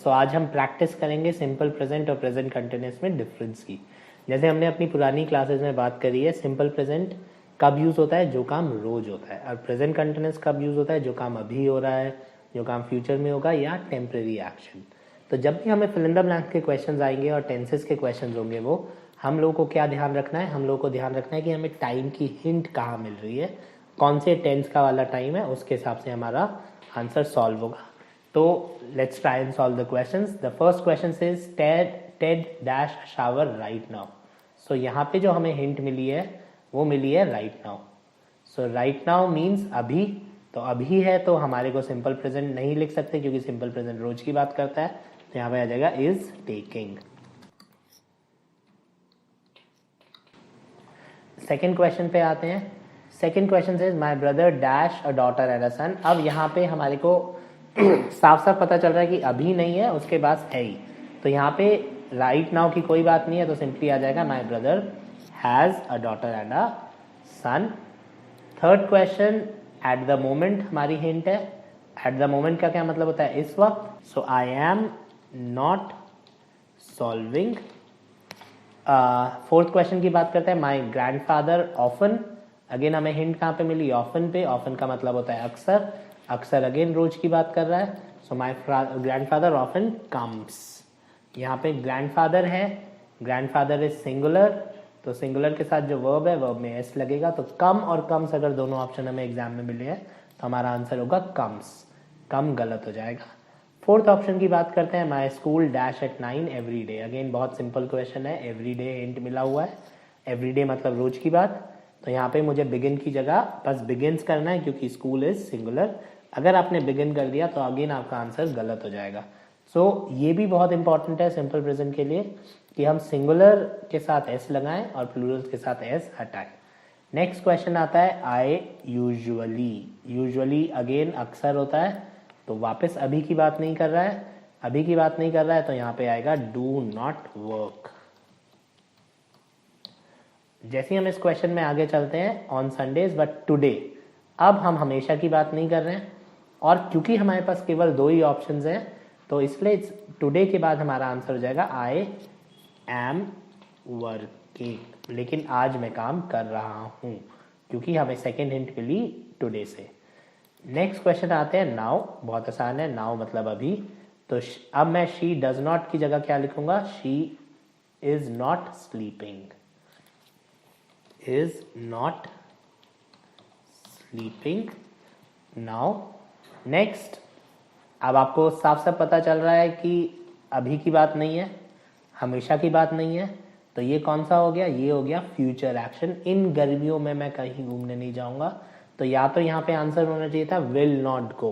सो आज हम प्रैक्टिस करेंगे सिंपल प्रेजेंट और प्रेजेंट कंटिन्यूअस में डिफरेंस की। जैसे हमने अपनी पुरानी क्लासेस में बात करी है, सिंपल प्रेजेंट कब यूज़ होता है, जो काम रोज होता है, और प्रेजेंट कंटिन्यूअस कब यूज़ होता है, जो काम अभी हो रहा है, जो काम फ्यूचर में होगा, या टेम्परेरी एक्शन। तो जब भी हमें फिल इन द ब्लैंक के क्वेश्चंस आएंगे और टेंसेस के क्वेश्चंस होंगे, वो हम लोगों को क्या ध्यान रखना है, हम लोगों को ध्यान रखना है कि हमें टाइम की हिंट कहाँ मिल रही है, कौन से टेंस का वाला टाइम है, उसके हिसाब से हमारा आंसर सॉल्व होगा। तो let's try and solve the questions. The first question is Ted dash shower right now. So यहाँ पे जो हमें हिंट मिली है वो मिली है राइट नाउ। सो राइट नाउ मीन्स अभी, तो अभी है तो हमारे को सिंपल प्रेजेंट नहीं लिख सकते क्योंकि सिंपल प्रेजेंट रोज की बात करता है, तो यहाँ पे आ जाएगा इज टेकिंग। सेकेंड क्वेश्चन पे आते हैं। Second question is my brother dash a daughter and a son. अब यहाँ पे हमारे को साफ साफ पता चल रहा है कि अभी नहीं है, उसके बाद है ही, तो यहाँ पे राइट नाउ की कोई बात नहीं है, तो सिंपली आ जाएगा my brother has a daughter and a son. Third question, at the moment हमारी हिंट है। एट द मोमेंट का क्या मतलब होता है, इस वक्त। So I am not solving. Fourth question की बात करते हैं, माई ग्रैंडफादर ऑफन। अगेन हमें हिंट कहाँ पे मिली, ऑफन पे। ऑफन का मतलब होता है अक्सर, अक्सर अगेन रोज की बात कर रहा है। सो माई ग्रैंडफादर ऑफन कम्स। यहाँ पे ग्रैंडफादर है, ग्रैंडफादर इज सिंगुलर, तो सिंगुलर के साथ जो वर्ब है वर्ब में एस लगेगा, तो कम और कम्स अगर दोनों ऑप्शन हमें एग्जाम में मिले हैं तो हमारा आंसर होगा कम्स। कम गलत हो जाएगा। फोर्थ ऑप्शन की बात करते हैं, my school dash at 9 every day. Again बहुत सिंपल क्वेश्चन है, एवरी डे हिंट मिला हुआ है, एवरी डे मतलब रोज की बात, तो यहाँ पे मुझे बिगिन की जगह बस बिगिन्स करना है क्योंकि स्कूल इज सिंगुलर। अगर आपने बिगिन कर दिया तो अगेन आपका आंसर गलत हो जाएगा। सो ये भी बहुत इंपॉर्टेंट है सिंपल प्रेजेंट के लिए कि हम सिंगुलर के साथ एस लगाएं और प्लूरल के साथ एस हटाएं। नेक्स्ट क्वेश्चन आता है, आई यूजुअली। यूजुअली अगेन अक्सर होता है, तो वापस अभी की बात नहीं कर रहा है, अभी की बात नहीं कर रहा है, तो यहाँ पे आएगा डू नॉट वर्क। जैसे ही हम इस क्वेश्चन में आगे चलते हैं, ऑन संडेज बट टुडे, अब हम हमेशा की बात नहीं कर रहे हैं, और क्योंकि हमारे पास केवल दो ही ऑप्शंस हैं तो इसलिए टुडे के बाद हमारा आंसर हो जाएगा आई एम वर्किंग। लेकिन आज मैं काम कर रहा हूं, क्योंकि हमें सेकेंड हिंट मिली टुडे से। नेक्स्ट क्वेश्चन आते हैं, नाउ। बहुत आसान है, नाउ मतलब अभी, तो अब मैं शी डज नॉट की जगह क्या लिखूंगा, she is not sleeping, is not sleeping now. Next, अब आपको साफ साफ पता चल रहा है कि अभी की बात नहीं है, हमेशा की बात नहीं है, तो ये कौन सा हो गया, ये हो गया फ्यूचर एक्शन। इन गर्मियों में मैं कहीं घूमने नहीं जाऊंगा, तो या तो यहाँ पे आंसर होना चाहिए था विल नॉट गो,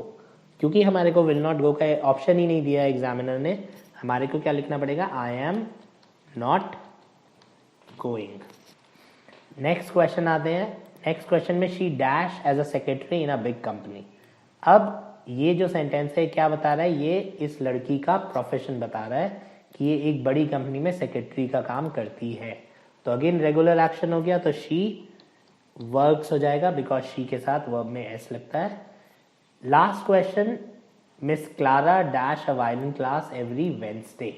क्योंकि हमारे को विल नॉट गो का ऑप्शन ही नहीं दिया एग्जामिनर ने, हमारे को क्या लिखना पड़ेगा, I am not going. Next question आते हैं। नेक्स्ट क्वेश्चन में she dash as a secretary in a big company. अब ये जो सेंटेंस है क्या बता रहा है, ये इस लड़की का प्रोफेशन बता रहा है कि ये एक बड़ी कंपनी में सेक्रेटरी का काम करती है, तो अगेन रेगुलर एक्शन हो गया, तो शी वर्क्स हो जाएगा बिकॉज शी के साथ वर्ब में एस लगता है। Last question, miss Clara dash a violin class every Wednesday.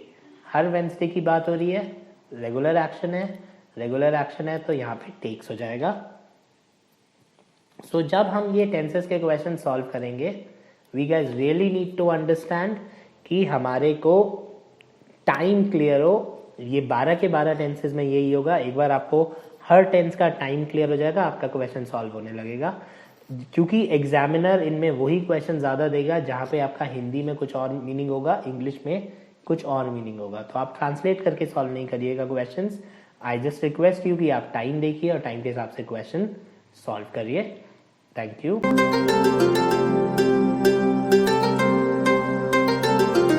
Her Wednesday की बात हो रही है, रेगुलर एक्शन है, रेगुलर एक्शन है तो यहाँ पे टेक्स हो जाएगा। सो जब हम ये टेंसेस के क्वेश्चन सॉल्व करेंगे, we guys really need to understand कि हमारे को टाइम क्लियर हो। ये 12 के 12 टेंसेस में यही होगा, एक बार आपको हर टेंस का टाइम क्लियर हो जाएगा, आपका क्वेश्चन सॉल्व होने लगेगा, क्योंकि एग्जामिनर इनमें वही क्वेश्चन ज़्यादा देगा जहाँ पे आपका हिंदी में कुछ और मीनिंग होगा, इंग्लिश में कुछ और मीनिंग होगा, तो आप ट्रांसलेट करके सॉल्व नहीं करिएगा questions. I just request you कि आप टाइम देखिए और टाइम के हिसाब से क्वेश्चन सॉल्व करिए। Thank you.